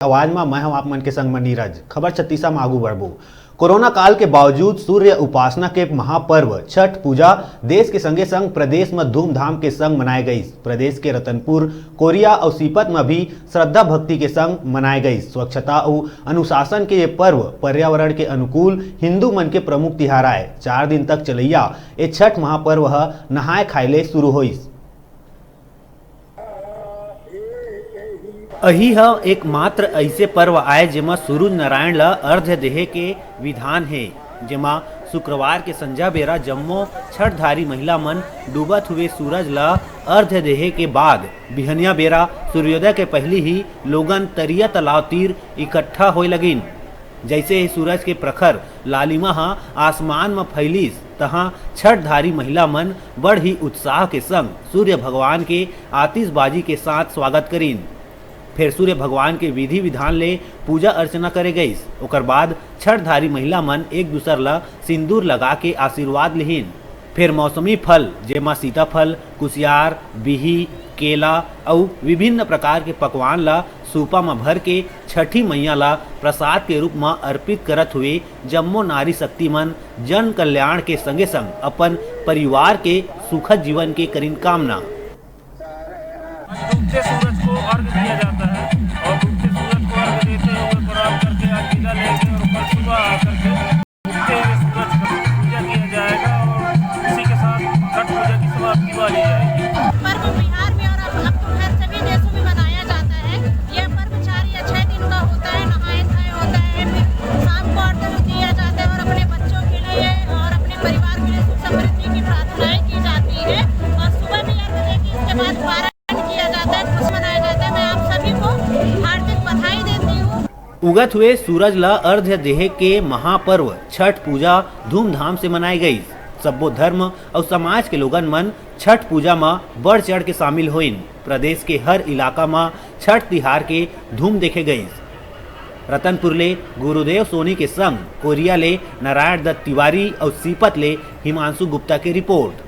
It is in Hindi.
आवाज में मैं हूं आप मन के संग में नीरज। खबर 36 में आगू बढ़बू। कोरोना काल के बावजूद सूर्य उपासना के महापर्व छठ पूजा देश के संगे संग प्रदेश में धूमधाम के संग मनाए गई। प्रदेश के रतनपुर, कोरिया और सीपत में भी श्रद्धा भक्ति के संग मनाए गई। स्वच्छता और अनुशासन के ये पर्व पर्यावरण के अनुकूल हिंदू मन के प्रमुख तिहार आए। 4 दिन तक चलैया ये छठ महापर्व नहाय खायले शुरू हुई। अही ह एकमात्र ऐसे पर्व आए जेमा सूरज नारायण ला अर्घ्य देहे के विधान है, जेमा शुक्रवार के संझा बेरा जम्मो छठधारी महिला मन डूबत हुए सूरज ला अर्घ्य देहे के बाद बिहनिया बेरा सूर्योदय के पहली ही लोगन तरिया तालाब तीर इकट्ठा होए लगिन। जैसे ही सूरज के प्रखर लालिमा आसमान में फैलिस तहाँ छठधारी महिला मन बड़ ही उत्साह के संग सूर्य भगवान के आतिशबाजी के साथ स्वागत करीन। फिर सूर्य भगवान के विधि विधान ले पूजा अर्चना करे गई। ओकर बाद छठधारी महिला मन एक दूसर ला सिंदूर लगा के आशीर्वाद लिहिन। फिर मौसमी फल जेमा सीताफल, कुसियार, बिही, केला और विभिन्न प्रकार के पकवान ला सूपा में भर के छठी मैया ला प्रसाद के रूप में अर्पित करत हुए जम्मो नारी शक्ति मन जन कल्याण के संगे संग अपन परिवार के सुखद जीवन के करीन कामना। डूबते सूरज को अर्घ दिया जाता है और डूबते सूरज को अर्घ देते हुए प्रणाम करके आजीला लेंगे और कल सुबह आकर के डूबते हुए सूरज का पूजा किया जाएगा और इसी के साथ छठ पूजा की समाप्ति वाली जाएगी। पर्व बिहार में और अब तो खैर सभी देशों में मनाया जाता है। यह पर्व 4 या 6 दिन का होता है। नहाए खाए होता है, फिर शाम को अर्घ्य दिया जाता है और अपने बच्चों के लिए और अपने परिवार के लिए सुख समृद्धि की प्रार्थनाएं की जाती है और सुबह भी अर्घ्य देके इसके बाद पारण किया जाता है, खुश मनाया जाता है। मैं आप सभी को हार्दिक बधाई देती हूँ। उगत हुए सूरज ला अर्घ्य देहे के महापर्व छठ पूजा धूमधाम से मनाई गई। सब्बो धर्म और समाज के लोगन मन छठ पूजा में बढ़ चढ़ के शामिल हुईन। प्रदेश के हर इलाका में छठ तिहार के धूम देखे गई। रतनपुर ले गुरुदेव सोनी के संग कोरिया ले नारायण दत्त तिवारी और सीपत ले हिमांशु गुप्ता की रिपोर्ट।